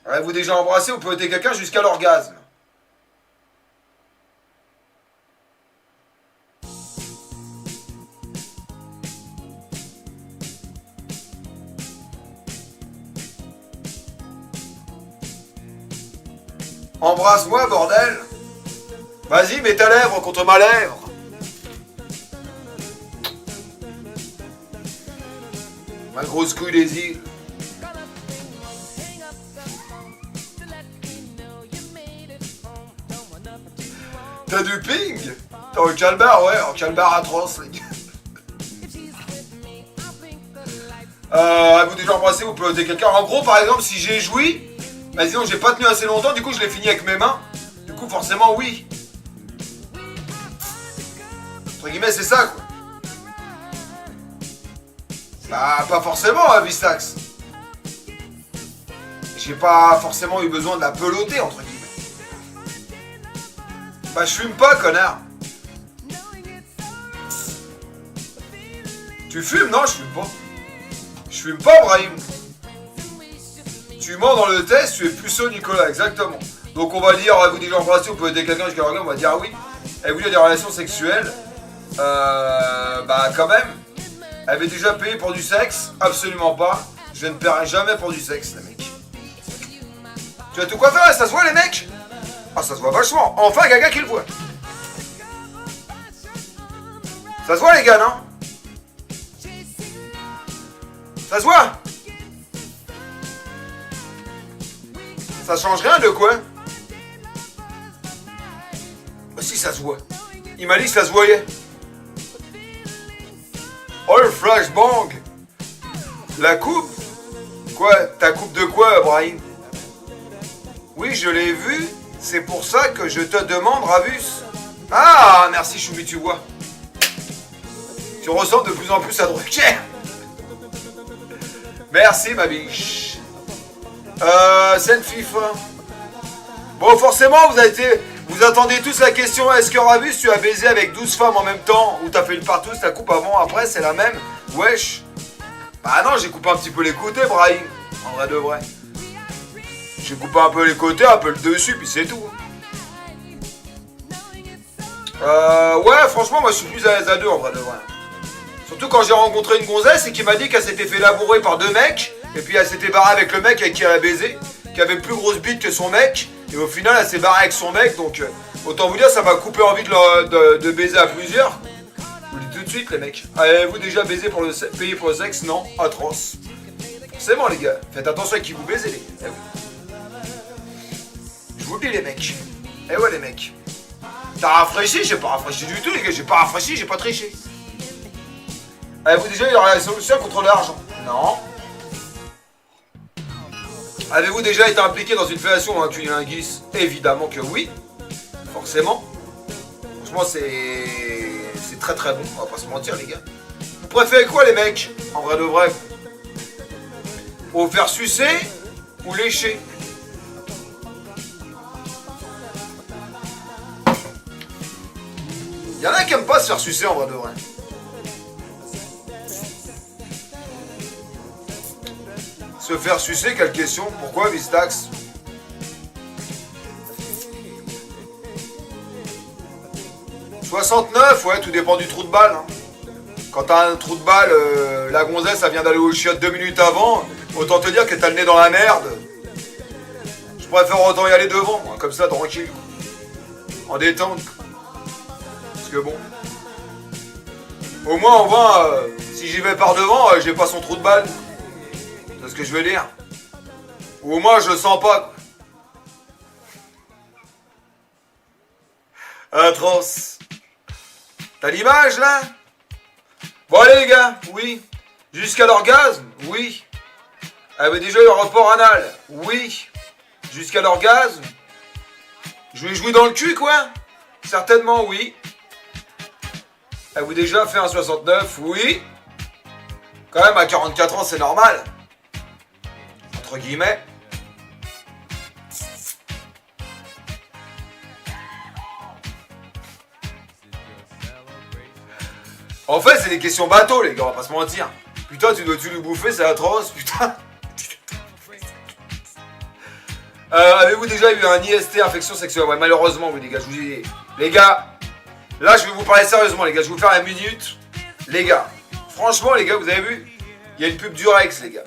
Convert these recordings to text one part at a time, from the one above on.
Avez-vous déjà embrassé ou peloté quelqu'un jusqu'à l'orgasme? Embrasse-moi, bordel! Vas-y, mets ta lèvre contre ma lèvre! Ma grosse couille des îles. T'as du ping? T'as un calbar, ouais, un calbar atroce, les gars. Avez-vous déjà embrassé ou peloté quelqu'un? En gros, par exemple, si j'ai joui, bah disons que j'ai pas tenu assez longtemps, du coup je l'ai fini avec mes mains. Du coup, forcément, oui. Entre guillemets, c'est ça, quoi. Bah, pas forcément, hein, Vistax. J'ai pas forcément eu besoin de la peloter, entre guillemets. Bah, je fume pas, connard. Tu fumes? Non, je fume pas. Je fume pas, Brahim. Tu mens dans le test, tu es puceau, Nicolas, exactement. Donc on va dire, avez-vous déjà embrassé ou peloté quelqu'un jusqu'à l'orgasme? On va dire oui. Avez-vous déjà des relations sexuelles? Bah, quand même. Avez déjà payé pour du sexe? Absolument pas. Je ne paierai jamais pour du sexe, les mecs. Tu as tout quoi faire, ça se voit, les mecs? Ah, ça se voit vachement. Enfin, quelqu'un qui le voit. Ça se voit, les gars, non? Ça se voit? Ça change rien de quoi? Bah si, ça se voit. Il m'a dit que ça se voyait. Oh, le flashbang! La coupe? Quoi? Ta coupe de quoi, Brahim? Oui, je l'ai vue. C'est pour ça que je te demande, Ravus. Ah, merci, Choubi, tu vois. Tu ressembles de plus en plus à Drucker. Merci, ma biche. Scène FIFA. Bon, forcément, vous attendez tous la question, est-ce que Ravus, tu as baisé avec 12 femmes en même temps? Ou t'as fait une partouze, ta coupe avant, après, c'est la même? Wesh. Bah non, j'ai coupé un petit peu les côtés, Brahim. En vrai de vrai. J'ai coupé un peu les côtés, un peu le dessus, puis c'est tout. Ouais, franchement, moi, je suis plus à l'aise à deux, en vrai de vrai. Surtout quand j'ai rencontré une gonzesse et qui m'a dit qu'elle s'était fait labourer par deux mecs. Et puis elle s'était barrée avec le mec avec qui elle a baisé. Qui avait plus grosse bite que son mec. Et au final, elle s'est barrée avec son mec. Donc, autant vous dire, ça m'a coupé envie de baiser à plusieurs. Je vous le dis tout de suite, les mecs. Avez-vous déjà baisé pour payé pour le sexe? Non, atroce. C'est bon, les gars. Faites attention à qui vous baisez, les gars. Eh oui. Je vous le dis, les mecs. Eh ouais, les mecs. T'as rafraîchi? J'ai pas rafraîchi du tout, les gars. J'ai pas rafraîchi, j'ai pas triché. Avez-vous déjà eu la solution contre l'argent? Non. Avez-vous déjà été impliqué dans une fellation ou un cunnilingus? Évidemment que oui. Forcément. Franchement, c'est très très bon. On va pas se mentir, les gars. Vous préférez quoi, les mecs? En vrai de vrai. Vous faire sucer ou lécher? Y'en a qui aiment pas se faire sucer en vrai de vrai. Se faire sucer, quelle question? Pourquoi, Vistax? « 69, ouais, tout dépend du trou de balle. Hein. Quand t'as un trou de balle, la gonzesse, elle vient d'aller au chiottes 2 minutes avant, autant te dire que t'as le nez dans la merde. Je préfère autant y aller devant, moi, comme ça, tranquille. En détente. Parce que bon... Au moins, on voit, si j'y vais par devant, j'ai pas son trou de balle. C'est ce que je veux dire. Ou au moins je le sens pas. Atroce. T'as l'image là? Bon allez les gars, oui. Jusqu'à l'orgasme? Oui. Avez déjà eu un rapport anal? Oui. Jusqu'à l'orgasme? Je vais jouer dans le cul quoi? Certainement oui. Avez-vous déjà fait un 69? Oui. Quand même à 44 ans c'est normal. Entre guillemets. En fait, c'est des questions bateau, les gars, on va pas se mentir. Putain, tu dois-tu le bouffer, c'est atroce, putain. Avez-vous déjà eu un IST, infection sexuelle? Ouais, malheureusement, oui, les gars, je vous dis. Les gars, là, je vais vous parler sérieusement, les gars. Je vais vous faire 1 minute. Les gars, franchement, les gars, vous avez vu? Il y a une pub Durex, les gars.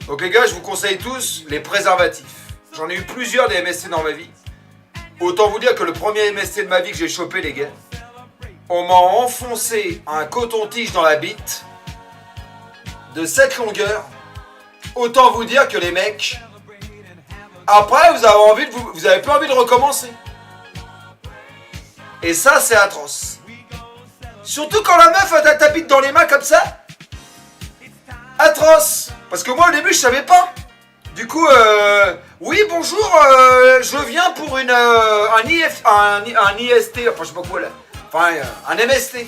Donc, les gars, je vous conseille tous les préservatifs. J'en ai eu plusieurs des MST dans ma vie. Autant vous dire que le premier MST de ma vie que j'ai chopé, les gars, on m'a enfoncé un coton-tige dans la bite de cette longueur. Autant vous dire que les mecs, après, vous avez plus envie de recommencer. Et ça, c'est atroce. Surtout quand la meuf elle t'habite dans les mains comme ça. Atroce. Parce que moi, au début, je savais pas. Du coup, oui, bonjour, je viens pour un IST, enfin, je sais pas quoi, là. Enfin, un MST.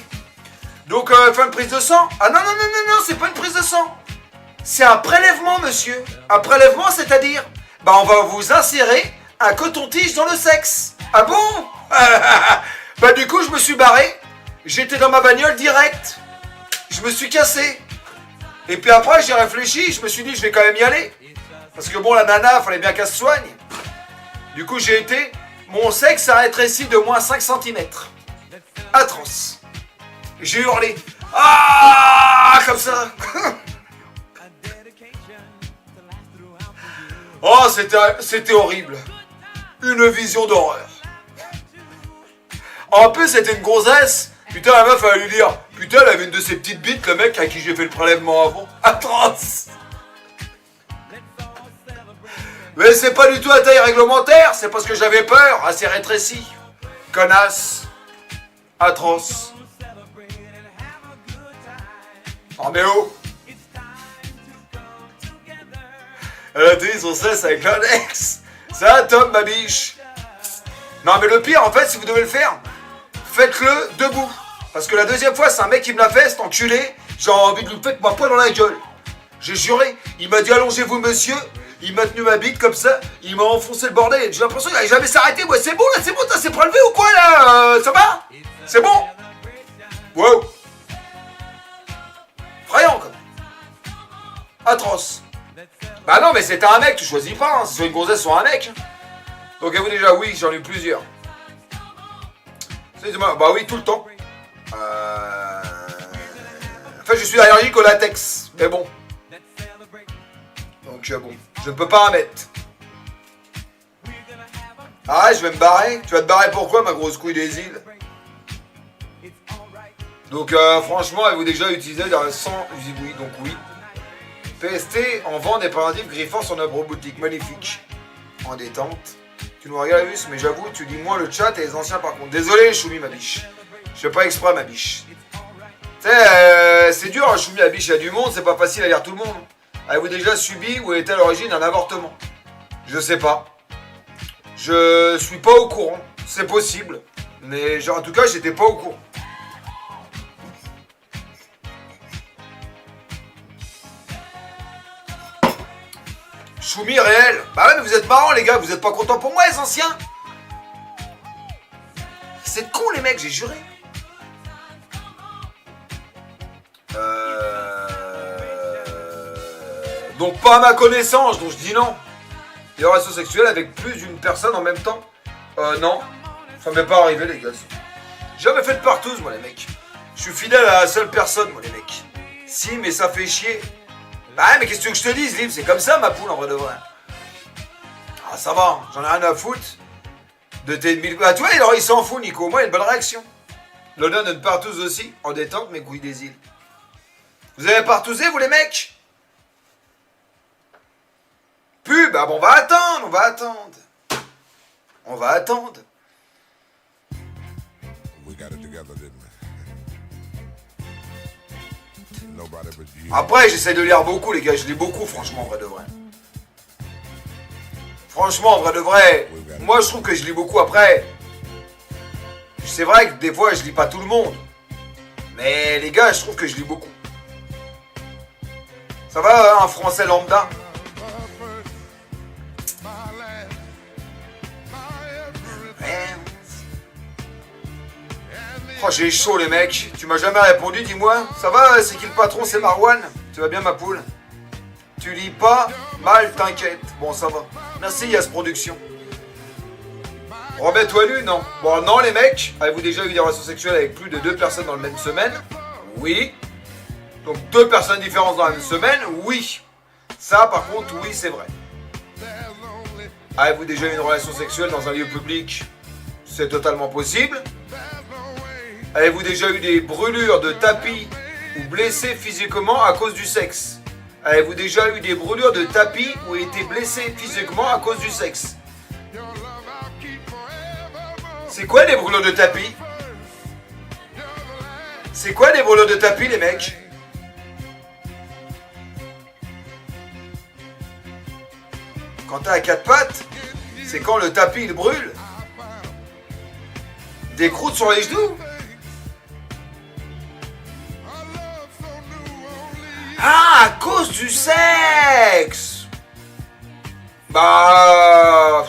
Donc, faire une prise de sang. Ah non, c'est pas une prise de sang. C'est un prélèvement, monsieur. Un prélèvement, c'est-à-dire, bah, on va vous insérer un coton-tige dans le sexe. Ah bon? Bah, du coup, je me suis barré. J'étais dans ma bagnole direct. Je me suis cassé. Et puis après, j'ai réfléchi. Je me suis dit, je vais quand même y aller. Parce que bon, la nana, fallait bien qu'elle se soigne. Du coup, j'ai été. Mon sexe a rétréci de moins 5 cm. Atroce. J'ai hurlé. Ah, comme ça. Oh, c'était horrible. Une vision d'horreur. En plus, c'était une grossesse. Putain, la meuf, elle allait lui dire. Putain, elle avait une de ses petites bites, le mec à qui j'ai fait le prélèvement avant. Atroce. Mais c'est pas du tout à taille réglementaire, c'est parce que j'avais peur. Ah, c'est rétréci. Connasse. Atroce. Oh, mais oh. Elle a tenu son cesse avec l'index. Ça, Tom, ma biche. Non, mais le pire, en fait, si vous devez le faire, faites-le debout. Parce que la deuxième fois, c'est un mec qui me l'a fait, cet enculé. J'ai envie de lui mettre ma poing dans la gueule. J'ai juré. Il m'a dit, allongez-vous, monsieur. Il m'a tenu ma bite comme ça. Il m'a enfoncé le bordel. J'ai l'impression qu'il n'allait jamais s'arrêter. Ouais, c'est bon, là, c'est bon. T'as s'est prélevé ou quoi, là? Ça va? C'est bon? Wow. Effrayant, quand même. Atroce. Bah non, mais c'était un mec, tu choisis pas, hein. C'est soit une gonzesse, soit un mec. Donc, vous déjà, oui, j'en ai eu plusieurs. Bah oui, tout le temps. Enfin, je suis allergique au latex, mais bon. Donc, bon, je ne peux pas en mettre. Ah, je vais me barrer. Tu vas te barrer pourquoi, ma grosse couille des îles? Donc, franchement, avez-vous déjà utilisé sans... Oui, donc oui. PST en vend des préservatifs griffants sur notre boutique. Magnifique. En détente. Tu nous regardes, mais j'avoue, tu lis moins le chat et les anciens par contre. Désolé, Choumi, ma biche. Je fais pas exprès, ma biche. Tu sais, c'est dur, hein, Choumi, ma biche. Il y a du monde, c'est pas facile à lire tout le monde. Avez-vous déjà subi ou était à l'origine d'un avortement? Je sais pas. Je suis pas au courant. C'est possible. Mais genre, en tout cas, j'étais pas au courant. Choumi réel. Bah ouais, mais vous êtes marrants, les gars. Vous êtes pas contents pour moi, les anciens? C'est con, les mecs, j'ai juré. Donc pas à ma connaissance, donc je dis non. Les relations sexuelles avec plus d'une personne en même temps? Non. Ça m'est pas arrivé, les gars. J'ai jamais fait de partouze, moi, les mecs. Je suis fidèle à la seule personne, moi, les mecs. Si, mais ça fait chier. Bah mais qu'est-ce que tu veux que je te dise, Lib? C'est comme ça, ma poule, en vrai de vrai. Ah, ça va, j'en ai rien à foutre. De tes 1000... Ah, tu vois, il s'en fout, Nico. Moi, il a une bonne réaction. L'honneur de partouze aussi, en détente, mes couilles des îles. Vous avez partouzé, vous, les mecs? Pub, ah bon, on va attendre. On va attendre. Après, j'essaie de lire beaucoup, les gars. Je lis beaucoup, franchement, en vrai de vrai. Franchement, en vrai de vrai. Moi, je trouve que je lis beaucoup. Après, c'est vrai que des fois, je lis pas tout le monde. Mais les gars, je trouve que je lis beaucoup. Ça va, hein, un français lambda? Oh, j'ai chaud, les mecs. Tu m'as jamais répondu, dis-moi. Ça va, c'est qui le patron? C'est Marwan. Tu vas bien, ma poule? Tu lis pas? Mal, t'inquiète. Bon, ça va. Merci, Yass Production. Remets-toi nu, non. Bon, non, les mecs. Avez-vous déjà eu des relations sexuelles avec plus de 2 personnes dans la même semaine? Oui. Donc 2 personnes différentes dans la même semaine? Oui. Ça, par contre, oui, c'est vrai. Avez-vous déjà eu une relation sexuelle dans un lieu public? C'est totalement possible. Avez-vous déjà eu des brûlures de tapis ou blessé physiquement à cause du sexe? Avez-vous déjà eu des brûlures de tapis ou été blessé physiquement à cause du sexe? C'est quoi des brûlures de tapis? C'est quoi des brûlures de tapis, les mecs? Quand t'as à 4 pattes, c'est quand le tapis il brûle. Des croûtes sur les genoux. Ah, à cause du sexe. Bah...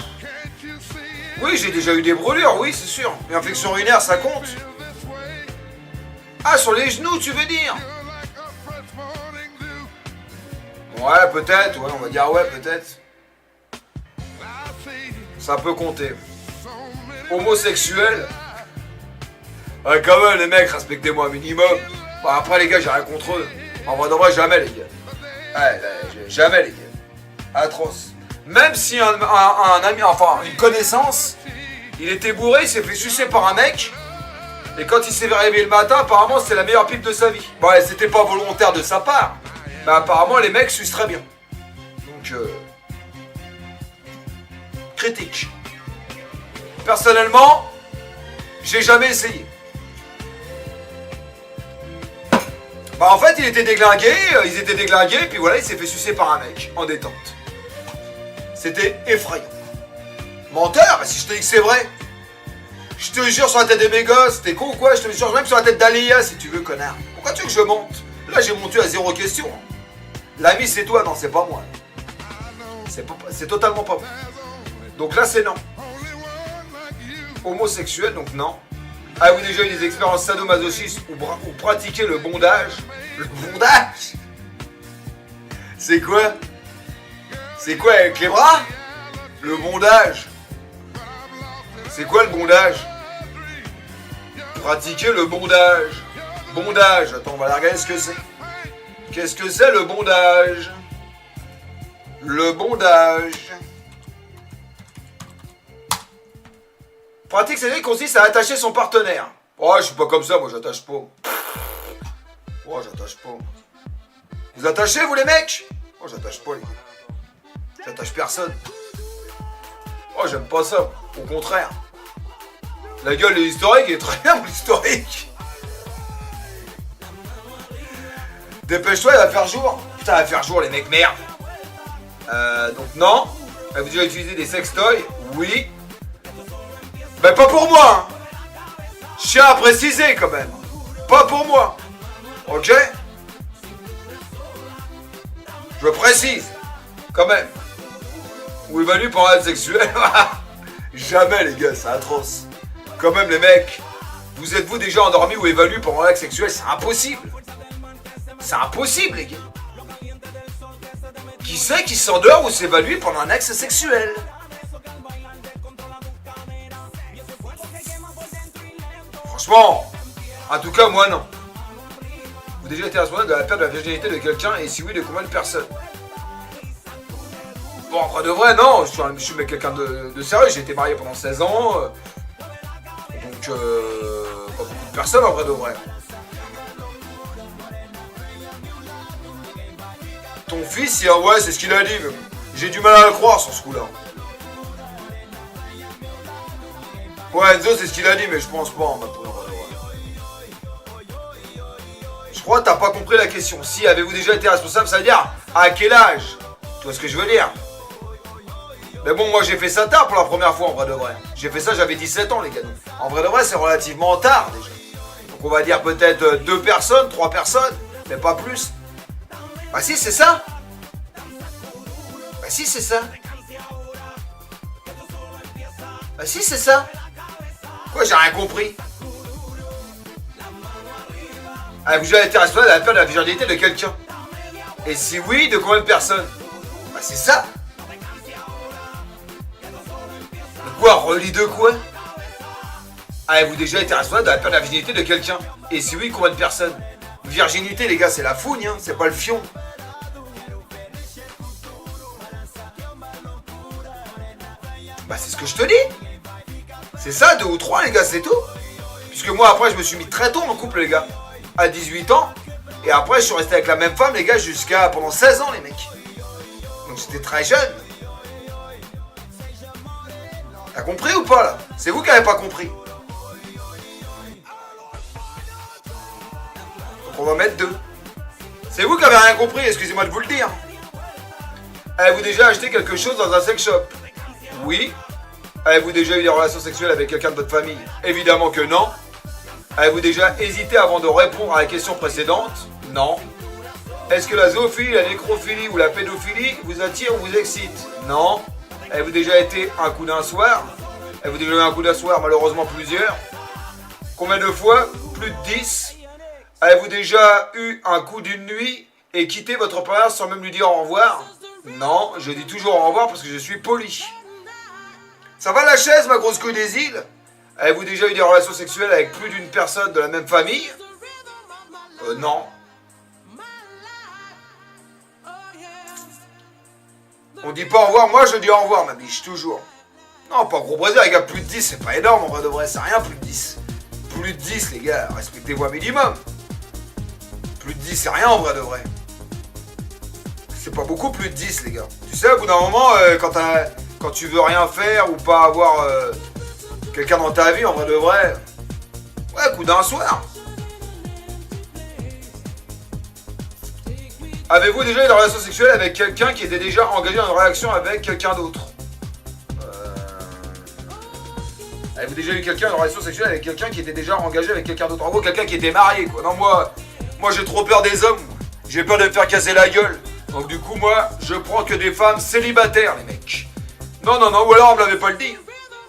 Oui, j'ai déjà eu des brûlures, oui, c'est sûr. Mais infection urinaire, ça compte. Ah, sur les genoux, tu veux dire? Ouais, peut-être, ouais, on va dire ouais, peut-être. Ça peut compter. Homosexuel. Ouais, quand même, les mecs, respectez-moi un minimum. Bon, après, les gars, j'ai rien contre eux. En vrai, de vrai, jamais, les gars. Ouais, jamais, les gars. Atroce. Même si un ami, enfin, une connaissance, il était bourré, il s'est fait sucer par un mec. Et quand il s'est réveillé le matin, apparemment, c'était la meilleure pipe de sa vie. Bon, ouais, c'était pas volontaire de sa part. Mais apparemment, les mecs sucent très bien. Donc, critique. Personnellement, j'ai jamais essayé. Bah en fait, ils étaient déglingués, puis voilà, il s'est fait sucer par un mec, en détente. C'était effrayant. Menteur, bah si je te dis que c'est vrai. Je te jure sur la tête de mes gosses, t'es con ou quoi? Je te jure même sur la tête d'Alia si tu veux, connard. Pourquoi tu veux que je monte? Là, j'ai monté à 0 question. L'ami, c'est toi, non, c'est pas moi. C'est totalement pas moi. Donc là, c'est non. Homosexuel, donc non. Avez-vous déjà eu des expériences sadomasochistes ou pratiqué le bondage? Le bondage? C'est quoi? C'est quoi avec les bras? Le bondage? C'est quoi le bondage? Pratiquer le bondage. Bondage, attends, on va regarder ce que c'est. Qu'est-ce que c'est le bondage? Le bondage. Pratique sexuelle consiste à attacher son partenaire. Oh, je suis pas comme ça, moi j'attache pas. Oh, j'attache pas. Vous attachez, vous les mecs? Oh, j'attache pas, les gars. J'attache personne. Oh, j'aime pas ça. Au contraire. La gueule de l'historique est très bien, l'historique. Dépêche-toi, il va faire jour. Putain, il va faire jour, les mecs, merde. Donc non. Avez-vous déjà utilisé des sextoys? Oui. Ben pas pour moi, hein. Je tiens à préciser quand même. Pas pour moi. Ok? Je précise. Quand même. Ou évalue pour un acte sexuel. Jamais les gars, c'est atroce. Quand même les mecs. Vous êtes-vous déjà endormi ou évalué pendant un acte sexuel? C'est impossible. C'est impossible les gars. Qui c'est qui s'endort ou s'évalue pendant un acte sexuel? Franchement, en tout cas, moi non. Vous avez déjà été responsable de la perte de la virginité de quelqu'un et si oui, de combien de personnes? Bon, en vrai de vrai, non. Je suis avec quelqu'un de sérieux. J'ai été marié pendant 16 ans. Donc, pas beaucoup de personnes en vrai de vrai. Ton fils, ouais, c'est ce qu'il a dit. Mais j'ai du mal à le croire sur ce coup-là. Ouais, Enzo, c'est ce qu'il a dit, mais je pense pas en mode. Je crois que t'as pas compris la question. Si, avez-vous déjà été responsable, ça veut dire à quel âge? Tu vois ce que je veux dire? Mais bon, moi j'ai fait ça tard pour la première fois en vrai de vrai. J'ai fait ça, j'avais 17 ans les gars. En vrai de vrai, c'est relativement tard déjà. Donc on va dire peut-être 2 personnes, 3 personnes, mais pas plus. Bah si, c'est ça. Bah si, c'est ça. Bah si, c'est ça. Quoi, j'ai rien compris. Avez-vous déjà été responsable de la perte de la virginité de quelqu'un? Et si oui, de combien de personnes? Bah c'est ça. Quoi, relie de quoi? Avez-vous déjà été responsable de la perte de la virginité de quelqu'un? Et si oui, combien de personnes? Virginité, les gars, c'est la fougne, hein, c'est pas le fion. Bah c'est ce que je te dis. C'est ça, 2 ou 3 les gars, c'est tout. Puisque moi après je me suis mis très tôt en couple les gars. À 18 ans. Et après je suis resté avec la même femme les gars jusqu'à pendant 16 ans les mecs. Donc j'étais très jeune. T'as compris ou pas là? C'est vous qui n'avez pas compris. Donc on va mettre 2. C'est vous qui avez rien compris, excusez-moi de vous le dire. Avez-vous déjà acheté quelque chose dans un sex shop? Oui. Avez-vous déjà eu des relations sexuelles avec quelqu'un de votre famille? Évidemment que non. Avez-vous déjà hésité avant de répondre à la question précédente? Non. Est-ce que la zoophilie, la nécrophilie ou la pédophilie vous attire ou vous excite? Non. Avez-vous déjà été un coup d'un soir? Avez-vous déjà eu un coup d'un soir? Malheureusement plusieurs. Combien de fois? Plus de 10. Avez-vous déjà eu un coup d'une nuit et quitté votre partenaire sans même lui dire au revoir? Non, je dis toujours au revoir parce que je suis poli. Ça va la chaise, ma grosse couille des îles? Avez-vous déjà eu des relations sexuelles avec plus d'une personne de la même famille? Non. On dit pas au revoir, moi je dis au revoir ma biche, toujours. Non, pas gros brésil, les gars, plus de 10, c'est pas énorme, en vrai de vrai, c'est rien, plus de 10. Plus de 10, les gars, respectez-vous un minimum. Plus de 10, c'est rien, en vrai de vrai. C'est pas beaucoup plus de 10, les gars. Tu sais, au bout d'un moment, quand tu veux rien faire ou pas avoir quelqu'un dans ta vie, en vrai de vrai, ouais, coup d'un soir. Avez-vous déjà eu des relations sexuelles avec quelqu'un qui était déjà engagé dans une relation avec quelqu'un d'autre? Avez-vous déjà eu une relation sexuelle avec quelqu'un qui était déjà engagé avec quelqu'un d'autre? En gros, quelqu'un qui était marié, quoi. Non, moi j'ai trop peur des hommes. J'ai peur de me faire casser la gueule. Donc du coup, moi, je prends que des femmes célibataires, les mecs. Non, ou alors on me l'avait pas le dit.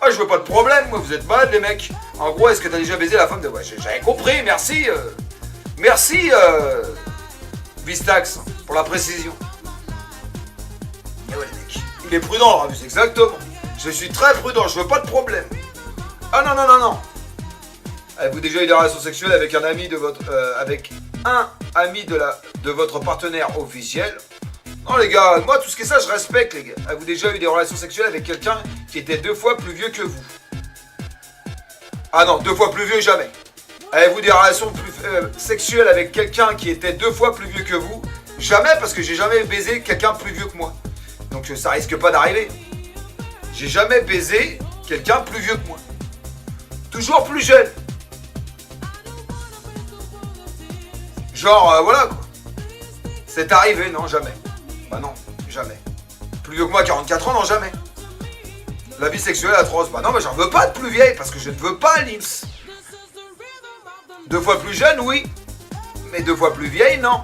Ah, je veux pas de problème, moi, vous êtes malades, les mecs. En gros, est-ce que t'as déjà baisé la femme de... Ouais, j'avais compris, merci. Merci, Vistax, pour la précision. Et ouais, les mecs, il est prudent, Ramus, exactement. Je suis très prudent, je veux pas de problème. Ah non. Avez-vous déjà eu des relations sexuelles avec un ami de votre... avec un ami de votre partenaire officiel? Non les gars, moi tout ce qui est ça je respecte les gars. Avez-vous déjà eu des relations sexuelles avec quelqu'un qui était 2 fois plus vieux que vous? Ah non, 2 fois plus vieux jamais. Avez-vous des relations sexuelles avec quelqu'un qui était 2 fois plus vieux que vous? Jamais, parce que j'ai jamais baisé quelqu'un plus vieux que moi. Donc ça risque pas d'arriver. J'ai jamais baisé quelqu'un plus vieux que moi. Toujours plus jeune. Genre, voilà quoi. C'est arrivé, non, jamais. Bah non, jamais. Plus vieux que moi, 44 ans, non, jamais. La vie sexuelle atroce. Bah non, mais j'en veux pas de plus vieille, parce que je ne veux pas, Lims. 2 fois plus jeune, oui. Mais 2 fois plus vieille, non.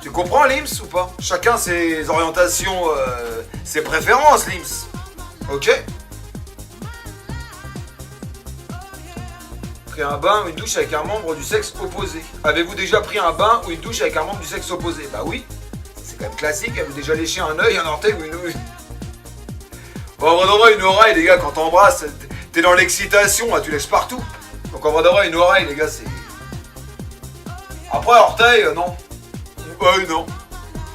Tu comprends, Lims, ou pas? Chacun ses orientations, ses préférences, Lims. Ok? Pris un bain ou une douche avec un membre du sexe opposé. Avez-vous déjà pris un bain ou une douche avec un membre du sexe opposé? Bah oui. C'est quand même classique. Avez-vous déjà léché un œil, un orteil ou une... Bon, en vrai de vrai, une oreille, les gars, quand t'embrasses, t'es dans l'excitation, là, tu lèches partout. Donc en vrai de vrai, une oreille, les gars, c'est... Après, orteil, non. Œil, non.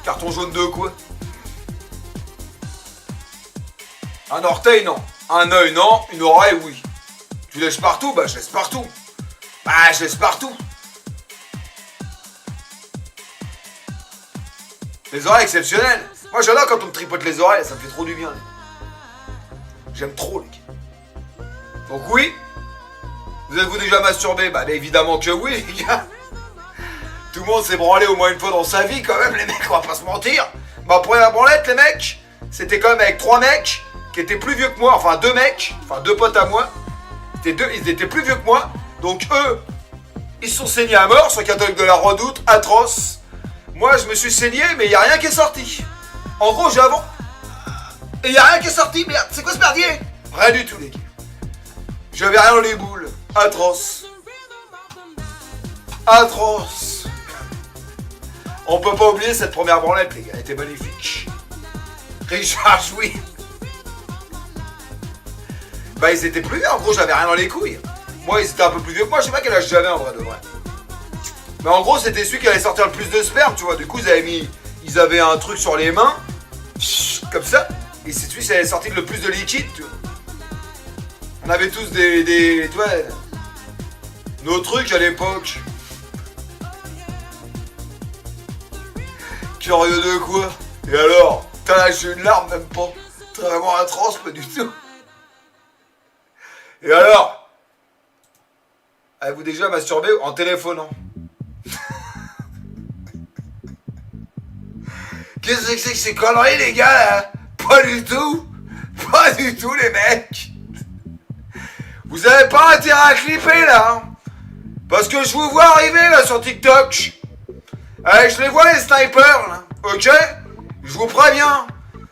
Carton jaune de quoi? Un orteil, non. Un œil, non. Une oreille, oui. Tu lèches partout? Bah, je laisse partout. Bah, je laisse partout. Les oreilles exceptionnelles. Moi, j'adore quand on me tripote les oreilles, ça me fait trop du bien. J'aime trop, les gars. Donc oui. Vous êtes-vous déjà masturbé? Bah, évidemment que oui, les gars. Tout le monde s'est branlé au moins une fois dans sa vie, quand même, les mecs, on va pas se mentir. Ma première branlette, les mecs, c'était quand même avec 3 mecs qui étaient plus vieux que moi. Enfin, 2 mecs, enfin 2 potes à moi. Ils étaient plus vieux que moi. Donc eux, ils se sont saignés à mort sur le catalogue de la Redoute, atroce. Moi, je me suis saigné, mais il n'y a rien qui est sorti. En gros, j'ai avant. Et il n'y a rien qui est sorti, merde. C'est quoi ce merdier? Rien du tout, les gars. J'avais rien dans les boules. Atroce. Atroce. On peut pas oublier cette première branlette, les gars. Elle était magnifique. Richard, oui. Bah ils étaient plus vieux, en gros j'avais rien dans les couilles. Moi ils étaient un peu plus vieux que moi, je sais pas quel âge j'avais en vrai de vrai. Mais en gros c'était celui qui allait sortir le plus de sperme, tu vois. Du coup ils avaient un truc sur les mains, comme ça. Et c'est celui qui allait sortir le plus de liquide, tu vois. On avait tous tu vois, nos trucs à l'époque. Curieux de quoi? Et alors? T'as lâché une larme même pas? T'es vraiment atroce, pas du tout. Et alors? Avez-vous déjà masturbé en téléphonant? Qu'est-ce que c'est que ces conneries les gars là? Pas du tout. Pas du tout les mecs. Vous avez pas intérêt à clipper là hein. Parce que je vous vois arriver là sur TikTok. Allez, je les vois les snipers là. Ok? Je vous préviens.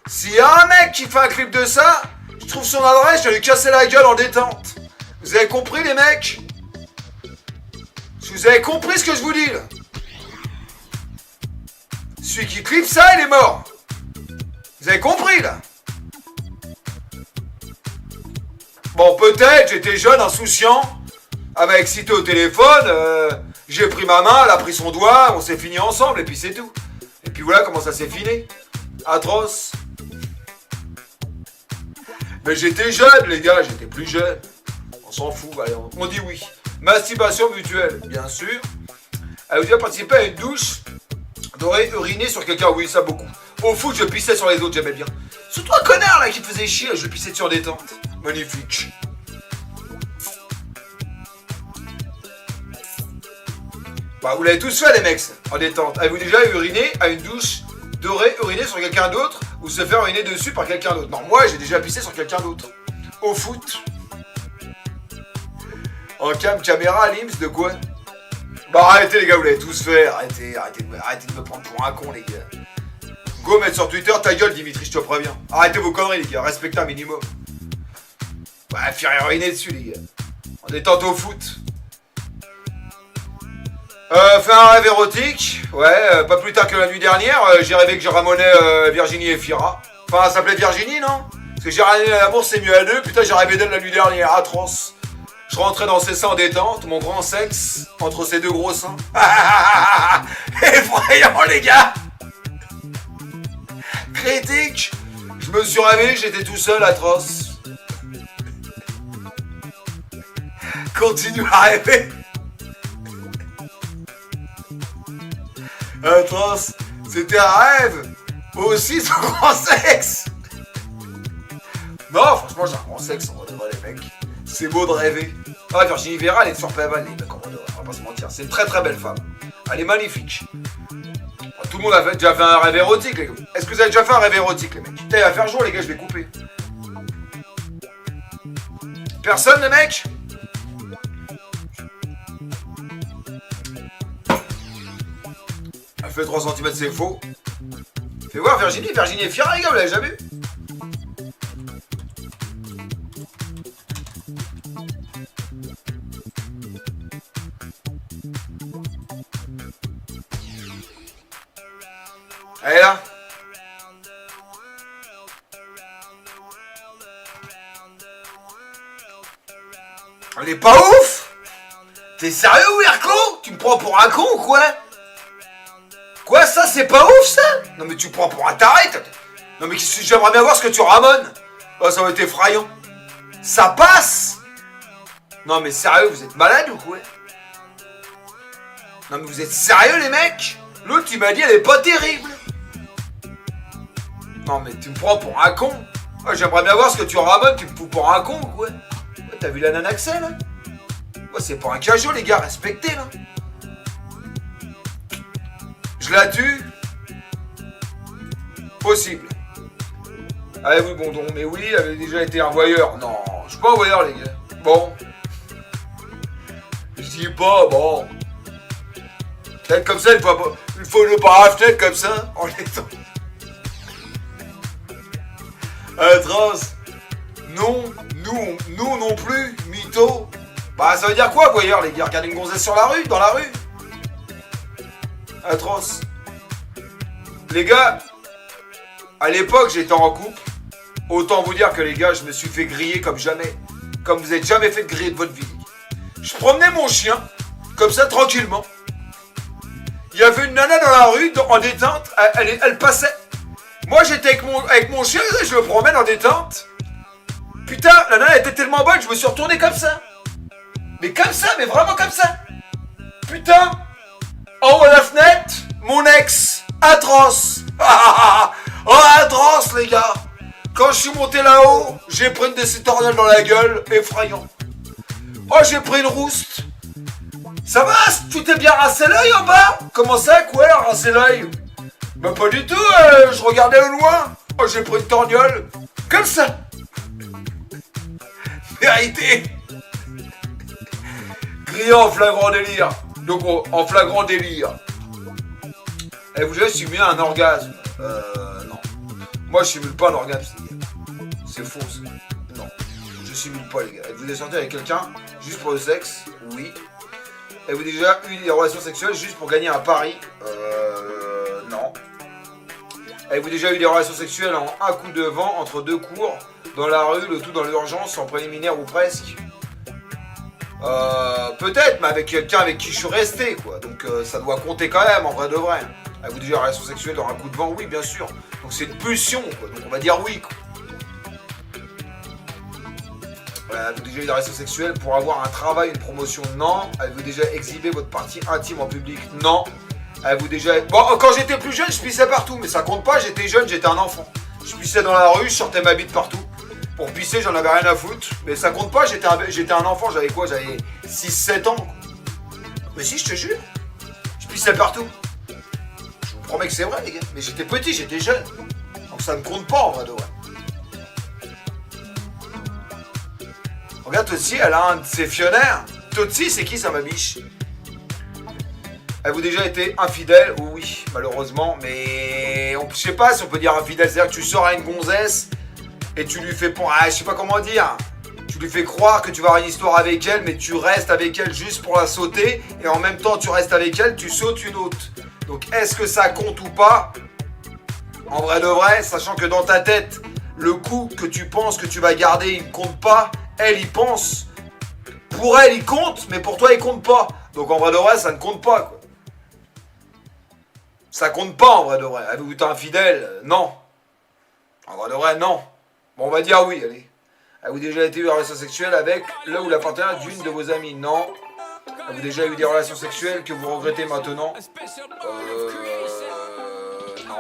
S'il y a un mec qui fait un clip de ça, je trouve son adresse, je vais lui casser la gueule en détente. Vous avez compris les mecs? Vous avez compris ce que je vous dis là? Celui qui clip ça, il est mort. Vous avez compris là? Bon, peut-être, j'étais jeune, insouciant. Elle m'a excité au téléphone, j'ai pris ma main, elle a pris son doigt, on s'est fini ensemble, et puis c'est tout. Et puis voilà comment ça s'est fini. Atroce. Mais j'étais jeune, les gars, j'étais plus jeune. On s'en fout, allez, on dit oui. Masturbation mutuelle, bien sûr. Elle vous dit participer à une douche, d'aurait uriné sur quelqu'un, oui, ça beaucoup. Au foot, je pissais sur les autres, j'aimais bien. Surtout un connard là qui te faisait chier, je pissais sur détente. Magnifique. Bah, vous l'avez tous fait les mecs, en détente. Avez-vous déjà uriné à une douche, d'aurait uriné sur quelqu'un d'autre, ou se faire uriner dessus par quelqu'un d'autre? Non, moi j'ai déjà pissé sur quelqu'un d'autre. Au foot. En caméra, Lims, de quoi? Bah arrêtez les gars, vous l'avez tous fait, arrêtez de me prendre pour un con les gars. Go mettre sur Twitter ta gueule Dimitri, je te préviens. Arrêtez vos conneries les gars, respectez un minimum. Bah faire uriner dessus les gars. On est tantôt au foot. Fait un rêve érotique, ouais, pas plus tard que la nuit dernière, j'ai rêvé que je ramenais Virginie et Fira. Enfin, ça s'appelait Virginie, non? Parce que j'ai ramené l'amour, c'est mieux à deux, putain, j'ai rêvé d'elle la nuit dernière, atroce. Je rentrais dans ses seins en détente, mon grand sexe, entre ses deux gros seins. Effrayant, les gars! Critique! Je me suis réveillé, j'étais tout seul, atroce. Continue à rêver. Atroce, c'était un rêve. Aussi, son grand sexe. Non, franchement, j'ai un grand sexe, en vrai, les mecs. C'est beau de rêver. Ah, Virginie Vera, elle est sur Paval, on va pas se mentir. C'est une très très belle femme. Elle est magnifique. Tout le monde a déjà fait un rêve érotique, les gars. Est-ce que vous avez déjà fait un rêve érotique, les mecs? Putain, il va faire jour, les gars, je vais couper. Personne, les mecs? Elle fait 3 cm, c'est faux. Fais voir Virginie et Fira, les gars, vous l'avez jamais vu? Elle est là. Elle est pas ouf? T'es sérieux, Werko? Tu me prends pour un con ou quoi? Quoi, ça, c'est pas ouf, ça? Non, mais tu me prends pour un taré. Non, mais j'aimerais bien voir ce que tu ramones. Oh, ça va être effrayant. Ça passe? Non, mais sérieux, vous êtes malade ou quoi? Non, mais vous êtes sérieux, les mecs? L'autre, tu m'as dit, elle est pas terrible. Non, mais tu me prends pour un con. Oh, j'aimerais bien voir ce que tu ramones, tu me fous pour un con ou quoi? Oh, t'as vu la nana Axel, là? Oh, c'est pas un cajot, les gars, respectez, là. Je la tue? Possible. Avez-vous bon don? Mais oui, elle avait déjà été un voyeur. Non, je suis pas un voyeur, les gars. Bon. Je dis pas, bon. Peut-être comme ça, il faut ne pas racheter comme ça, en étant. Atroce. Non, nous non plus, mytho. Bah, ça veut dire quoi, voyeur, les gars? Regarder une gonzesse sur la rue, dans la rue? Atroce. Les gars, à l'époque, j'étais en couple. Autant vous dire que les gars, je me suis fait griller comme jamais. comme vous n'êtes jamais fait de griller de votre vie. Je promenais mon chien, comme ça, tranquillement. Il y avait une nana dans la rue, en détente, elle passait. Moi, j'étais avec mon chien, je le promène en détente. Putain, la nana était tellement bonne, je me suis retourné comme ça. Mais comme ça, mais vraiment comme ça. Putain, en haut à la fenêtre, mon ex, atroce. Oh, atroce, les gars. Quand je suis monté là-haut, j'ai pris une décitoriale dans la gueule, effrayant. Oh, j'ai pris une rouste. Ça va, tu t'es bien rincé l'œil en bas? Comment ça, quoi, rincer l'œil? Bah pas du tout, je regardais au loin. Oh, j'ai pris une torgnole. Comme ça. Vérité. Criant en flagrant délire. Donc, en flagrant délire. Et vous avez simulé un orgasme? Non. Moi, je simule pas un orgasme. C'est faux, ça. Non. Je simule pas, les gars. Vous avez sorti avec quelqu'un juste pour le sexe? Oui. Et vous avez déjà eu des relations sexuelles juste pour gagner un pari? Non. Avez-vous déjà eu des relations sexuelles en un coup de vent entre deux cours, dans la rue, le tout dans l'urgence, en préliminaire ou presque? Peut-être, mais avec quelqu'un avec qui je suis resté, quoi. Donc ça doit compter quand même, en vrai de vrai. Avez-vous déjà eu des relations sexuelles dans un coup de vent? Oui, bien sûr. Donc c'est une pulsion, quoi. Donc on va dire oui, quoi. Avez-vous déjà eu des relations sexuelles pour avoir un travail, une promotion? Non. Avez-vous déjà exhibé votre partie intime en public? Non. Avez-vous déjà... Bon, quand j'étais plus jeune, je pissais partout, mais ça compte pas, j'étais jeune, j'étais un enfant. Je pissais dans la rue, je sortais ma bite partout. Pour pisser, j'en avais rien à foutre, mais ça compte pas, j'étais un enfant, j'avais quoi? J'avais 6-7 ans. Mais si, je te jure, je pissais partout. Je vous promets que c'est vrai, les gars, mais j'étais petit, j'étais jeune. Donc ça ne compte pas, en vrai de vrai. Regarde, Totsi, elle a un de ses fionnaires. Totsi, c'est qui ça, ma biche? Avez-vous déjà été infidèle? Oui, malheureusement, mais je sais pas si on peut dire infidèle, c'est-à-dire que tu sors à une gonzesse et tu lui fais je sais pas comment dire, tu lui fais croire que tu vas avoir une histoire avec elle, mais tu restes avec elle juste pour la sauter, et en même temps tu restes avec elle, tu sautes une autre. Donc est-ce que ça compte ou pas? En vrai de vrai, sachant que dans ta tête, le coup que tu penses que tu vas garder, il ne compte pas, elle y pense. Pour elle, il compte, mais pour toi, il compte pas. Donc en vrai de vrai, ça ne compte pas, quoi. Ça compte pas, en vrai de vrai. Avez-vous été infidèle? Non. En vrai de vrai, non. Bon, on va dire oui, allez. Avez-vous déjà été eu en relation sexuelle avec le ou la partenaire d'une de vos amies? Non. Avez-vous déjà eu des relations sexuelles que vous regrettez maintenant? Non.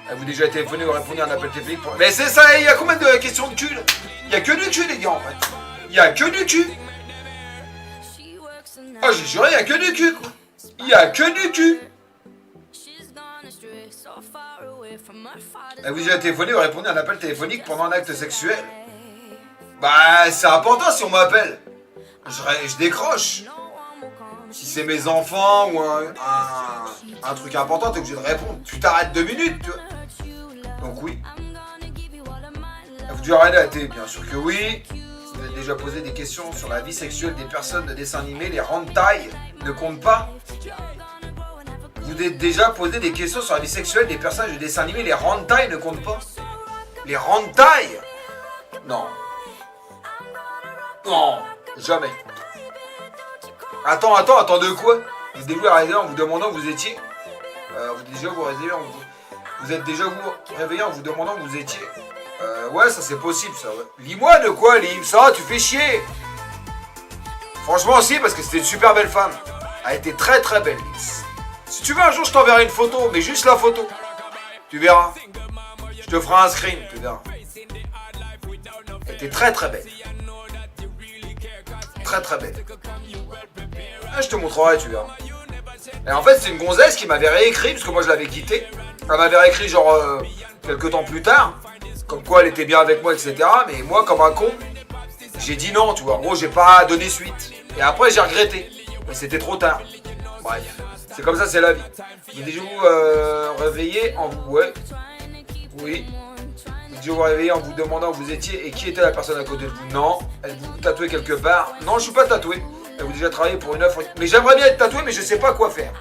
Avez-vous déjà téléphoné ou répondu à un appel téléphonique pour... Mais c'est ça, il y a combien de questions de cul là? Il y a que du cul, les gars, en fait. Il y a que du cul. Oh, j'ai juré, il y a que du cul, quoi. Il y a que du cul. Avez-vous déjà téléphoné ou répondu à un appel téléphonique pendant un acte sexuel? Bah, c'est important si on m'appelle. Je décroche. Si c'est mes enfants ou un truc important, t'es obligé de répondre. Tu t'arrêtes 2 minutes, tu vois. Donc oui. Avez-vous dû arrêter la télé? Bien sûr que oui. Vous avez déjà posé des questions sur la vie sexuelle des personnes de dessins animés, les hentai ne comptent pas. Vous avez déjà posé des questions sur la vie sexuelle des personnages de dessins animés, les hentai ne comptent pas. Les hentai? Non. Non, jamais. Attends, de quoi? Vous êtes déjà réveillé en vous demandant où vous étiez? Vous êtes déjà réveillé en vous demandant où vous étiez? Ouais, ça c'est possible, ça, ouais. Lis-moi de quoi, Lim? Ça, tu fais chier. Franchement, aussi, parce que c'était une super belle femme. Elle était très très belle, Lix. Si tu veux, un jour, je t'enverrai une photo, mais juste la photo. Tu verras. Je te ferai un screen, tu verras. Elle était très très belle. Très très belle. Ah, je te montrerai, tu verras. Et en fait, c'est une gonzesse qui m'avait réécrit, parce que moi je l'avais quittée. Elle m'avait réécrit genre quelques temps plus tard, comme quoi elle était bien avec moi, etc. Mais moi, comme un con, j'ai dit non, tu vois. En gros, j'ai pas donné suite. Et après, j'ai regretté. Mais c'était trop tard. Bref, c'est comme ça, c'est la vie. Vous déjà vous réveillez en vous... Ouais. Oui. Vous déjà vous réveillez en vous demandant où vous étiez et qui était la personne à côté de vous? Non. Elle vous tatouée quelque part? Non, je suis pas tatoué. Elle vous déjà travaillé pour une offre... Mais j'aimerais bien être tatoué, mais je sais pas quoi faire.